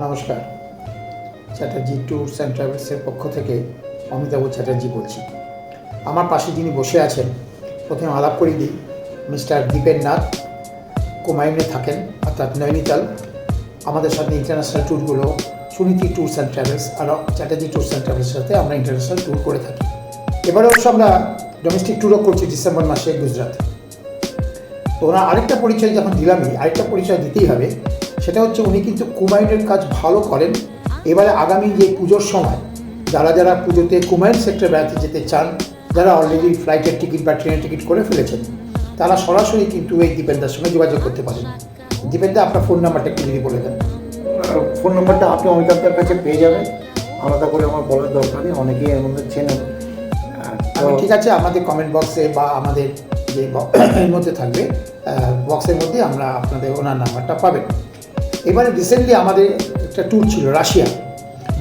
নমস্কার, Chatterjee tours and ট্রাভেলসের পক্ষ থেকে অমিতাভ চ্যাটার্জি বলছি। আমার পাশে যিনি বসে আছেন, প্রথমে আলাপ করিয়ে দিই, মিস্টার দীপেন নাথ কুমায়ুনে থাকেন, অর্থাৎ নৈনিতাল। আমাদের সাথে ইন্টারন্যাশনাল ট্যুরগুলো সুনীতি ট্যুরস অ্যান্ড ট্রাভেলস আর চ্যাটার্জি ট্যুরস অ্যান্ড ট্রাভেলসের সাথে আমরা ইন্টারন্যাশনাল ট্যুর করে থাকি। এবারে অবশ্য আমরা ডোমেস্টিক ট্যুরও করছি ডিসেম্বর মাসে গুজরাতে। তো ওনার আরেকটা পরিচয় যখন দিলামই, আরেকটা পরিচয় দিতেই হবে, সেটা হচ্ছে উনি কিন্তু কুমায়ুনের কাজ ভালো করেন। এবারে আগামী যে পুজোর সময় যারা যারা পুজোতে কুমায়ুন সেক্টর বেড়াতে যেতে চান, যারা অলরেডি ফ্লাইটের টিকিট বা ট্রেনের টিকিট করে ফেলেছেন, তারা সরাসরি কিন্তু এই দীপেনদার সঙ্গে যোগাযোগ করতে পারেন। দীপেনদা, আপনার ফোন নাম্বারটা একটু যদি বলে দেন। ফোন নাম্বারটা আপনি অমিতাভদের কাছে পেয়ে যাবেন, আলাদা করে আমার বলার দরকার নেই, অনেকেই এর মধ্যে চেনেন। ঠিক আছে, আমাদের কমেন্ট বক্সে বা আমাদের যে এর মধ্যে থাকবে বক্সের মধ্যে আমরা আপনাদের ওনার নাম্বারটা পাবেন। এবারে রিসেন্টলি আমাদের একটা ট্যুর ছিল রাশিয়া,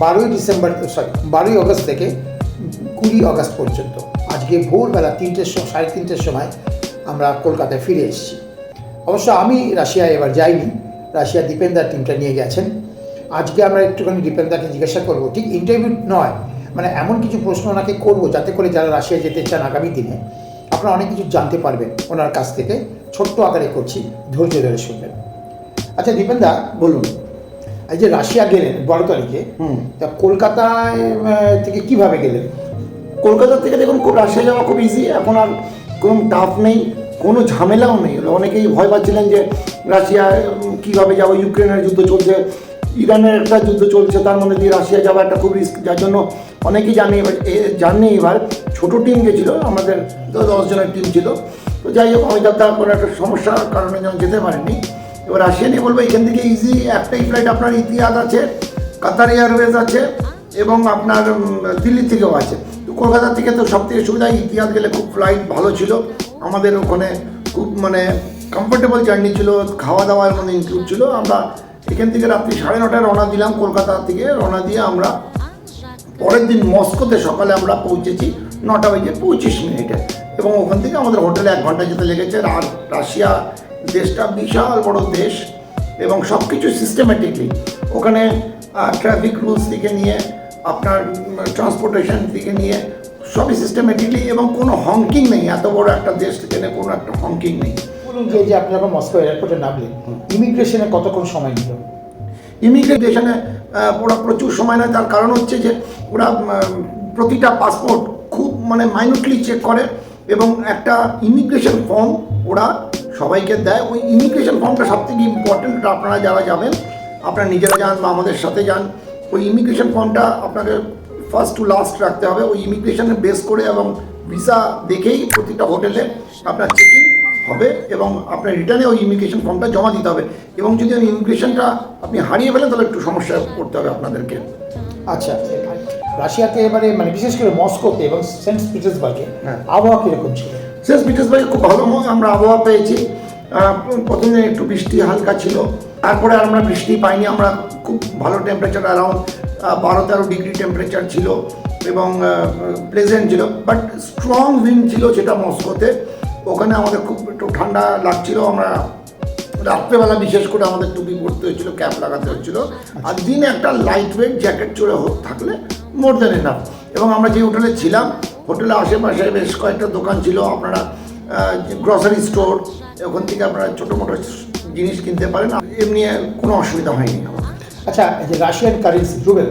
12 আগস্ট থেকে 20 আগস্ট পর্যন্ত। আজকে ভোরবেলা 3:30 সময় আমরা কলকাতায় ফিরে এসেছি। অবশ্য আমি রাশিয়ায় এবার যাইনি, রাশিয়া দীপেনদার টিমটা নিয়ে গেছেন। আজকে আমরা একটুখানি দীপেনদাকে জিজ্ঞাসা করবো, ঠিক ইন্টারভিউ নয়, মানে এমন কিছু প্রশ্ন ওনাকে করবো যাতে করে যারা রাশিয়া যেতে চান আগামী দিনে আপনারা অনেক কিছু জানতে পারবেন ওনার কাছ থেকে। ছোট্ট আকারে করছি, ধৈর্য ধরে শুনবেন। আচ্ছা দীপেনদা, বলুন, এই যে রাশিয়া গেলেন 12 তারিখে, তা কলকাতায় থেকে কিভাবে গেলেন? কলকাতা থেকে দেখুন, রাশিয়া যাওয়া খুব ইজি, এখন আর কোনো টাফ নেই, কোনো ঝামেলাও নেই। অনেকেই ভয় পাচ্ছিলেন যে রাশিয়ায় কীভাবে যাবো, ইউক্রেনের যুদ্ধ চলছে, ইরানের একটা যুদ্ধ চলছে, তার মধ্যে দিয়ে রাশিয়া যাওয়া একটা খুব রিস্ক, যার জন্য অনেকেই জাননি। এবার ছোটো টিম গেছিলো, আমাদের 10 জনের টিম ছিল। তো যাই হোক, অমিতাভ তার কোনো একটা সমস্যার কারণে যেন যেতে পারেনি। এবার রাশিয়া নিয়ে বলবো, এখান থেকে ইজি একটাই ফ্লাইট, আপনার ইতিহাদ আছে, কাতার এয়ারওয়েজ আছে, এবং আপনার দিল্লি থেকেও আছে। তো কলকাতা থেকে তো সব থেকে সুবিধা, ইতিহাদ গেলে খুব ফ্লাইট ভালো ছিল, আমাদের ওখানে খুব কমফোর্টেবল জার্নি ছিল, খাওয়া দাওয়ার ইনক্লুড ছিল। আমরা এখান থেকে রাত্রি 9:30 রওনা দিলাম, কলকাতা থেকে রওনা দিয়ে আমরা পরের দিন মস্কোতে সকালে আমরা পৌঁছেছি 9:25 এবং ওখান থেকে আমাদের হোটেলে 1 ঘন্টা যেতে লেগেছে। আর রাশিয়া দেশটা বিশাল বড় দেশ, এবং সব কিছু সিস্টেমেটিকলি ওখানে ট্রাফিক রুলস থেকে নিয়ে আপনার ট্রান্সপোর্টেশন থেকে নিয়ে সবই সিস্টেমেটিকলি, এবং কোনো হংকিং নেই। এত বড় একটা দেশ থেকে কোনো একটা হংকিং নেই। বলুন যে আপনি যখন মস্কো এয়ারপোর্টে নামলেন, ইমিগ্রেশনে কতক্ষণ সময় নিল? ইমিগ্রেশনে ওরা প্রচুর সময় নেয়। তার কারণ হচ্ছে যে ওরা প্রতিটা পাসপোর্ট খুব মাইনুটলি চেক করে, এবং একটা ইমিগ্রেশন ফর্ম ওরা সবাইকে দেয়। ওই ইমিগ্রেশন ফর্মটা সবথেকে ইম্পর্টেন্ট। আপনারা যারা যাবেন, আপনারা নিজেরা যান বা আমাদের সাথে যান, ওই ইমিগ্রেশন ফর্মটা আপনাকে ফার্স্ট টু লাস্ট রাখতে হবে। ওই ইমিগ্রেশনে বেস করে এবং ভিসা দেখেই প্রতিটা হোটেলে আপনার চেকিং হবে, এবং আপনার রিটার্নে ওই ইমিগ্রেশন ফর্মটা জমা দিতে হবে। এবং যদি ওই ইমিগ্রেশনটা আপনি হারিয়ে ফেলেন, তাহলে একটু সমস্যায় পড়তে হবে আপনাদেরকে। আচ্ছা, রাশিয়াতে এবারে বিশেষ করে মস্কোতে এবং সেন্ট পিটার্সবার্গে আবহাওয়া কীরকম ছিল? সেন্ট পিটার্সবার্গে খুব ভালো আমরা আবহাওয়া পেয়েছি। প্রথমে একটু বৃষ্টি হালকা ছিল, তারপরে আমরা বৃষ্টি পাইনি। আমরা খুব ভালো টেম্পারেচার, অ্যারাউন্ড 12-13 ডিগ্রি টেম্পারেচার ছিল, এবং প্লেজেন্ট ছিল। বাট স্ট্রং উইন্ড ছিল যেটা মস্কোতে, ওখানে আমাদের খুব একটু ঠান্ডা লাগছিল। আমরা রাত্রেবেলা বিশেষ করে আমাদের টুপি পরতে হচ্ছিলো, ক্যাপ লাগাতে হচ্ছিলো। আর দিনে একটা লাইট ওয়েট জ্যাকেট চড়ে থাকলে মোর দেন এনাফ। এবং আমরা যে হোটেলে ছিলাম, হোটেলের আশেপাশে বেশ কয়েকটা দোকান ছিল, আপনারা গ্রসারি স্টোর, ওখান থেকে আপনারা ছোটো মোটো জিনিস কিনতে পারেন। এমনি কোনো অসুবিধা হয়নি আমার। আচ্ছা, এই যে রাশিয়ান কারেন্সি রুবেল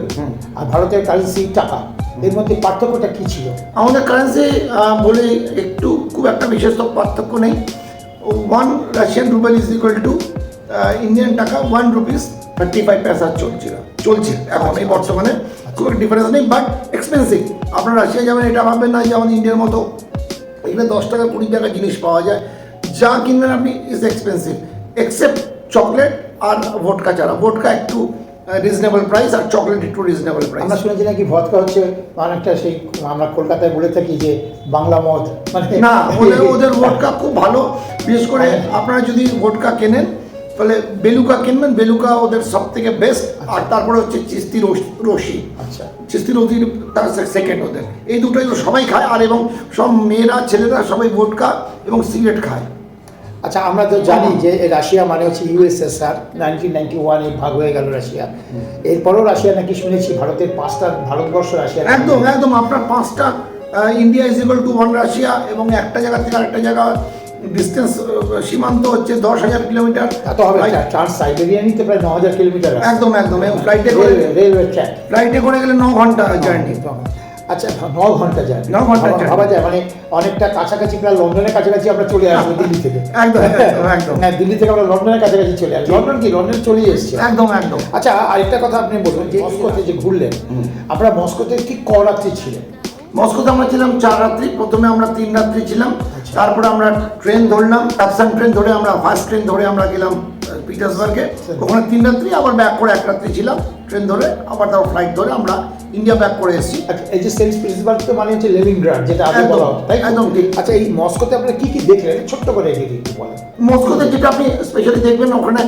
আর ভারতের কারেন্সি টাকা, এর মধ্যে পার্থক্যটা কী ছিল? আমাদের কারেন্সি বলে একটু খুব একটা বিশেষ তো পার্থক্য নেই। 1 Russian Rubel is equal to Indian টাকা 1 রুপিস 35 পয়সা চলছে এখন এই বর্তমানে। খুব ডিফারেন্স নেই, বাট এক্সপেন্সিভ। আপনারা রাশিয়া যাবেন, এটা ভাববেন না যে আমাদের ইন্ডিয়ার মতো এখানে 10 টাকা 20 টাকা জিনিস পাওয়া যায়। যা কিনবেন আপনি ইজ এক্সপেন্সিভ, এক্সেপ্ট চকলেট আর ভোটকা ছাড়া। ভোটকা একটু রিজনেবল প্রাইস, আর চকলেট একটু রিজনেবল প্রাইস। আমরা শুনেছি নাকি ভদকা হচ্ছে অনেকটা সেই আমরা কলকাতায় বলে থাকি যে বাংলা মদ, না, ওদের ভোটকা খুব ভালো। বিশেষ করে আপনারা যদি ভোটকা কেনেন, তাহলে বেলুকা কিনবেন, বেলুকা ওদের সব থেকে বেস্ট। আর তারপরে হচ্ছে চিস্তি রশি। আচ্ছা, চিস্তি রশি তার সেকেন্ড ওদের। এই দুটোই সবাই খায়, আর এবং সব মেয়েরা ছেলেরা সবাই ভোটকা এবং সিগারেট খায়। আচ্ছা, আমরা তো জানি যে রাশিয়া মানে হচ্ছে ইউএসএসআর, 1991 ভাগ হয়ে গেল রাশিয়া। এরপরও রাশিয়া নাকি শুনেছি ভারতের 5টা ভারতবর্ষ রাশিয়া। একদম একদম, আপনার 5টা India is equal to 1 Russia, এবং একটা জায়গা থেকে আরেকটা জায়গা ডিস্টেন্স সীমান্ত হচ্ছে 10,000 কিলোমিটার। এত হবে, ট্রান্স সাইবেরিয়ানই তো প্রায় 9,000 কিলোমিটার। একদম একদম, ফ্লাইটে রেলওয়ে ট্র্যাক, ফ্লাইটে করে গেলে 9 ঘন্টা জার্নি। আচ্ছা, 9 ঘন্টা যায়, 9 ঘন্টা ভাবা যায়, মানে অনেকটা কাছাকাছি, প্রায় লন্ডনের কাছাকাছি আমরা চলে আসবো দিল্লি থেকে। একদম একদম, হ্যাঁ, দিল্লি থেকে আমরা লন্ডনের কাছাকাছি চলে আসবো। লন্ডন কি, লন্ডন চলে এসেছি একদম একদম। আচ্ছা, আরেকটা কথা আপনি বলুন যে মস্কোতে যে ঘুরলেন, আপনারা মস্কোতে ঠিক রাত্রি ছিলেন? মস্কোতে আমরা ছিলাম 4 রাত্রি। প্রথমে আমরা 3 রাত্রি ছিলাম, তারপরে আমরা ট্রেন ধরলাম, টাপসান ট্রেন ধরে আমরা ফার্স্ট ট্রেন ধরে আমরা গেলাম পিটার্সবার্গে। ওখানে 3 রাত্রি, আবার ব্যাক করে 1 রাত্রি ছিলাম ট্রেন ধরে, আবার তারপর ফ্লাইট ধরে আমরা ইন্ডিয়া ব্যাক করে এসেছি। আচ্ছা, এই যে সেন্ট পিটার্সবার্গ তো মানে হচ্ছে লেনিনগ্রাড, যেটা আগে বলা হতো, তাই? একদম ঠিক। আচ্ছা, এই মস্কোতে আপনারা কি কি দেখলেন, ছোট্ট করে একটু বলেন। মস্কোতে যেটা আপনি স্পেশালি দেখবেন, ওখানে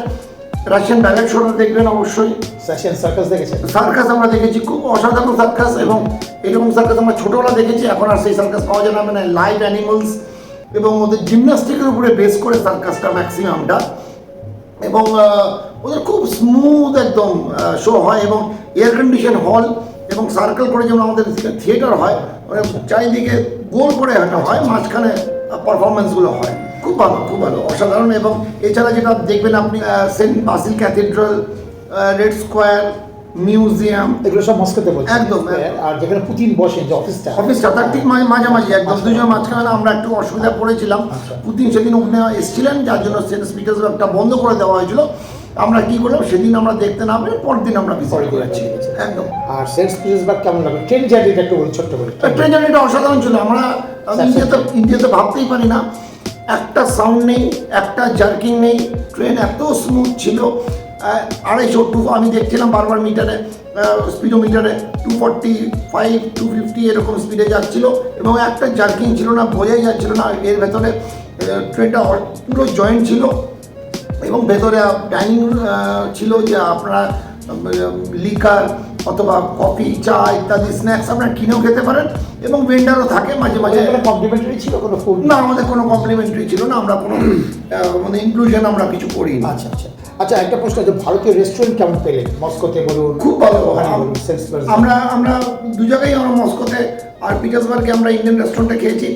রাশিয়ান ব্যালেট শো দেখবেন অবশ্যই। রাশিয়ান সার্কাস দেখেছেন? সার্কাস আমরা দেখেছি, খুব অসাধারণ সার্কাস, এবং এরকম সার্কাস আমরা ছোটবেলা দেখেছি, এখন আর সেই সার্কাস পাওয়া যায় না। মানে লাইভ অ্যানিমালস এবং ওদের জিমন্যাস্টিকের উপরে বেস করে সার্কাসটা ম্যাক্সিমামটা, এবং ওদের খুব স্মুথ একদম শো হয়, এবং এয়ার কন্ডিশন হল, এবং সার্কেল করে যেমন আমাদের থিয়েটার হয়, মানে চারিদিকে গোল করে হাঁটা হয়, মাঝখানে পারফরমেন্সগুলো হয়। খুব ভালো, খুব ভালো, অসাধারণ। এবং এছাড়া যেটা দেখবেন আপনি, Saint Basil's cathedral, red square, museum, এগুলো সব মস্কোতে বলছেন? একদম। আর যেখানে পুতিন বসেন, যে অফিসটা তার ঠিক মাঝামাঝি, একদম দুজনের মাঝখানে আমরা একটু অসুবিধা পড়েছিলাম। পুতিন সেদিন ওখানে এসেছিলেন, যার জন্য সেন্ট পিটার্সবার্গটা বন্ধ করে দেওয়া হয়েছিল। আমরা কি করলাম, সেদিন আমরা দেখতে না পেরে পরের দিন আমরা ভিজিট করেছি। একদম। আর সেন্ট পিটার্সবার্গ কেমন লাগলো? ট্রেন জার্নিটা একটু বলুন ছোট্ট করে। ট্রেন জার্নিটা অসাধারণ ছিল। আমরা ইন্ডিয়াতে ভাবতেই পারি না, একটা সাউন্ড নেই, একটা জার্কিং নেই, ট্রেন এত স্মুথ ছিল। 250 আমি দেখছিলাম বারবার মিটারে, স্পিডোমিটারে 245, 250 এরকম স্পিডে যাচ্ছিল, এবং একটা জার্কিং ছিল না, বোঝাই যাচ্ছিল না। এর ভেতরে ট্রেনটা পুরো জয়েন্ট ছিল, এবং ভেতরে ডাইনিং ছিল, যে আপনারা লিকার অথবা কফি, চা ইত্যাদি স্ন্যাক্স আপনারা কিনেও খেতে পারেন, এবং ভেন্ডারও থাকে মাঝে মাঝে। কমপ্লিমেন্টারি ছিল কোনো ফুড? না, আমাদের কোনো কমপ্লিমেন্টারি ছিল না, আমরা কোনো আমাদের ইনক্লুশন আমরা কিছু করি না। আচ্ছা আচ্ছা আচ্ছা, একটা প্রশ্ন, যে ভারতীয় রেস্টুরেন্ট কেমন পেলেন মস্কোতে বলুন? খুব ভালো। আমরা 2 জায়গায়, আমরা মস্কোতে আর পিটার্সবার্গে আমরা ইন্ডিয়ান রেস্টুরেন্টে খেয়েছি,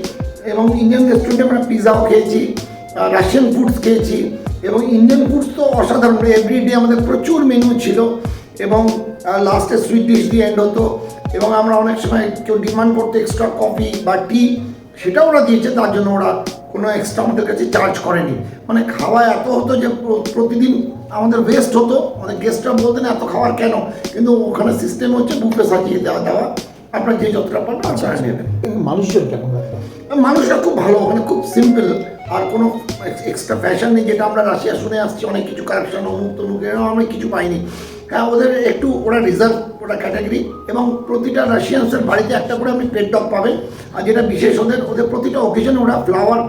এবং ইন্ডিয়ান রেস্টুরেন্টে আমরা পিৎজাও খেয়েছি, রাশিয়ান ফুডস খেয়েছি, এবং ইন্ডিয়ান ফুডস তো অসাধারণ। এভরিডে আমাদের প্রচুর মেনু ছিল, এবং লাস্টে সুইট ডিশ দিয়ে এন্ড হতো, এবং আমরা অনেক সময় কেউ ডিমান্ড করতে এক্সট্রা কফি বা টি, সেটাও ওরা দিয়েছে, তার জন্য ওরা কোনো এক্সট্রা আমাদের কাছে চার্জ করেনি। মানে খাওয়া এত হতো যে প্রতিদিন আমাদের ওয়েস্ট হতো, আমাদের গেস্টরা বলতেন এত খাওয়ার কেন, কিন্তু ওখানে সিস্টেম হচ্ছে বুফে সাজিয়ে দেওয়া, আপনার যে যতটা পারবেন আপনারা নেবেন। মানুষজন কেমন লাগলো? মানুষরা খুব ভালো, ওখানে খুব সিম্পল, আর কোনো এক্সট্রা ফ্যাশন নেই, যেটা আমরা রাশিয়া শুনে আসছি অনেক কিছু কারেকশন, অমুক তমুক, এরকম অনেক কিছু পাইনি। হ্যাঁ, ওদের একটু ওরা রিজার্ভ, ওরা ক্যাটাগরি, এবং প্রতিটা রাশিয়ানসের বাড়িতে একটা করে আপনি পেট ডগ পাবেন। আর যেটা বিশেষ, ওদের প্রতিটা অকেশনে ওরা ফ্লাওয়ার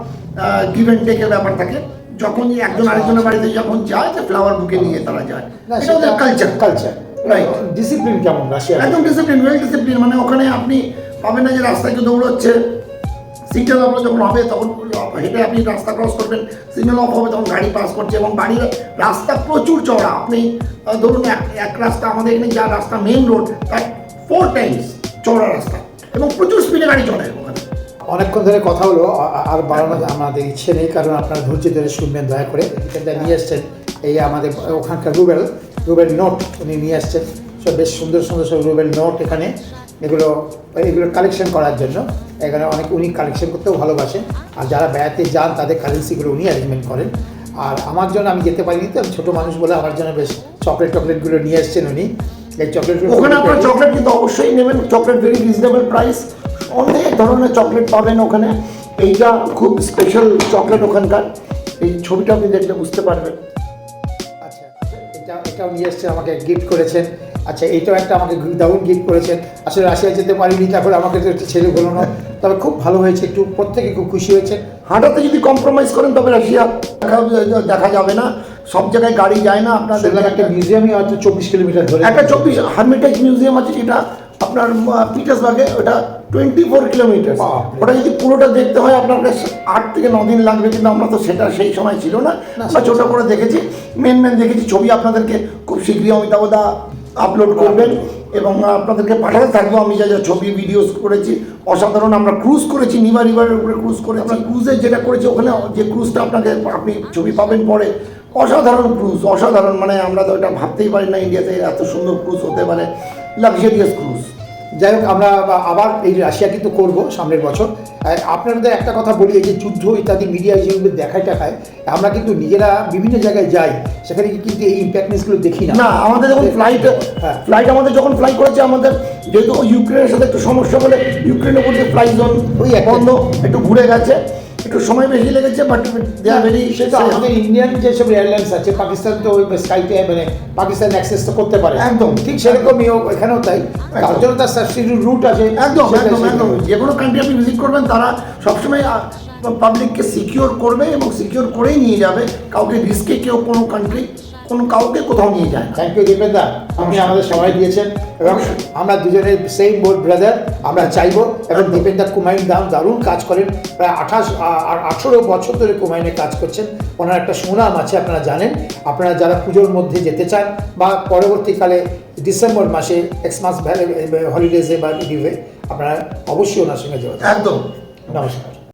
গিভ অ্যান্ড টেকের ব্যাপার থাকে। যখন একজন আরেকজনের বাড়িতে যখন যায়, যে ফ্লাওয়ার বুকে নিয়ে তারা যায়, এটা ওদের কালচার। রাইট। ডিসিপ্লিন কেমন রাশিয়া? একদম ডিসিপ্লিন, ওয়েল ডিসিপ্লিন। মানে ওখানে আপনি পাবেন না যে রাস্তায় কেউ দৌড়চ্ছে, সিগন্যাল অফ যখন হবে তখন হেঁটে আপনি রাস্তা ক্রস করবেন, সিগন্যাল অফ হবে তখন গাড়ি পাস করছে, এবং বাড়ির রাস্তা প্রচুর চওড়া। আপনি ধরুন এক রাস্তা, আমাদের এখানে যা রাস্তা মেন রোড, তার 4 টাইমস চওড়া রাস্তা, এবং প্রচুর স্পিডে গাড়ি চলে ওখানে। অনেকক্ষণ ধরে কথা হলো, আর বাড়ানোর আমাদের ইচ্ছে নেই, কারণ আপনারা ধৈর্য ধরে শুনবেন দয়া করে। এটা নিয়ে এসছেন এই আমাদের ওখানকার রুবেল নোট উনি নিয়ে আসছেন, সব বেশ সুন্দর সুন্দর সব রুবেল নোট এখানে, এগুলো কালেকশন করার জন্য। এখানে অনেক উনি কালেকশন করতেও ভালোবাসেন, আর যারা বেড়াতে যান তাদের কারেন্সিগুলো উনি অ্যারেঞ্জমেন্ট করেন। আর আমার জন্য, আমি যেতে পারিনি তো, আমি ছোটো মানুষ বলে আমার জন্য বেশ চকলেটগুলো নিয়ে এসছেন উনি। এই চকলেটগুলো ওখানে আপনার চকলেট কিন্তু অবশ্যই নেবেন, চকলেট ভেরি রিজনেবল প্রাইস, অনেক ধরনের চকলেট পাবেন ওখানে। এইটা খুব স্পেশাল চকলেট ওখানকার, এই ছবিটা আপনি দেখলে বুঝতে পারবেন। আচ্ছা, এটাও নিয়ে এসছে, আমাকে গিফট করেছেন। আচ্ছা, এইটাও একটা আমাকে দারুণ গিফট করেছেন। আসলে রাশিয়া যেতে পারিনি, তারপরে আমাকে তো একটু ছেলে হলো না, তবে খুব ভালো হয়েছে, একটু প্রত্যেকে খুব খুশি হয়েছে। হাঁটাতে যদি কম্প্রোমাইজ করেন তবে রাশিয়া দেখা যাবে না, সব জায়গায় গাড়ি যায় না। আপনাদের একটা মিউজিয়ামই হয়তো 24 কিলোমিটার ধরে, একটা 24 হারমিটেজ মিউজিয়াম আছে, যেটা আপনার পিটার্সবার্গে, ওটা 24 কিলোমিটার। বাপরে। ওটা যদি পুরোটা দেখতে হয় আপনার কাছে 8 থেকে 9 দিন লাগবে, কিন্তু আমরা তো সেটা সেই সময় ছিল না, আমরা ছোট করে দেখেছি, মেন দেখেছি। ছবি আপনাদেরকে খুব শীঘ্রই অমিতাভ দা আপলোড করবেন এবং আপনাদেরকে পাঠাতে থাকবো। আমি যা যা ছবি ভিডিওস করেছি অসাধারণ। আমরা ক্রুজ করেছি, নিমা রিভারের উপরে ক্রুজ করেছি। আমরা ক্রুজে যেটা করেছি ওখানে যে ক্রুজটা আপনি ছবি পাবেন পরে, অসাধারণ ক্রুজ, অসাধারণ। মানে আমরা তো এটা ভাবতেই পারি না ইন্ডিয়াতে এত সুন্দর ক্রুজ হতে পারে, লাক্সারিয়াস ক্রুজ। যাই হোক, আমরা আবার এই রাশিয়া কিন্তু করবো সামনের বছর। আপনাদের একটা কথা বলি, এই যে যুদ্ধ ইত্যাদি মিডিয়া যেগুলো দেখায় টাকায়, আমরা কিন্তু নিজেরা বিভিন্ন জায়গায় যাই, সেখানে কিন্তু এই ইম্প্যাক্টনেসগুলো দেখি না। না, আমাদের যখন ফ্লাইট আমাদের যখন ফ্লাই করেছে, আমাদের যেহেতু ইউক্রেনের সাথে একটু সমস্যা বলে ইউক্রেনের উপর যে ফ্লাই জোন ওই বন্ধ, একটু ঘুরে গেছে, একটু সময় বেশি লেগেছে, বাট দে আর ভেরি। সেটা আমাদের ইন্ডিয়ান যেসব এয়ারলাইন্স আছে, পাকিস্তান তো ওই স্কাইতে মানে পাকিস্তান অ্যাক্সেস তো করতে পারে একদম ঠিক সেরকমই এখানেও তাই। তার জন্য তার সাবস্টিটিউট রুট আছে। একদম একদম একদম। যে কোনো কান্ট্রি আপনি ভিজিট করবেন তারা সবসময় পাবলিককে সিকিওর করবে এবং সিকিওর করেই নিয়ে যাবে। কাউকে রিস্কে কেউ কোনো কান্ট্রি কাউকে কোথাও নিয়ে যায় না। থ্যাংক ইউ দীপেন দা, আপনি আমাদের সময় দিয়েছেন এবং আমরা দুজনের সেম বোর্ড ব্রাদার। আমরা চাইবো, এবং দীপেন দা কুমায়ুন দারুণ কাজ করেন, প্রায় 18 বছর ধরে কুমায়ুনে কাজ করছেন। ওনার একটা সুনাম আছে আপনারা জানেন। আপনারা যারা পুজোর মধ্যে যেতে চান বা পরবর্তীকালে ডিসেম্বর মাসে এক্সমাস হলিডেজে বা লিভে, আপনারা অবশ্যই ওনার সঙ্গে যোগাযোগ। একদম। নমস্কার।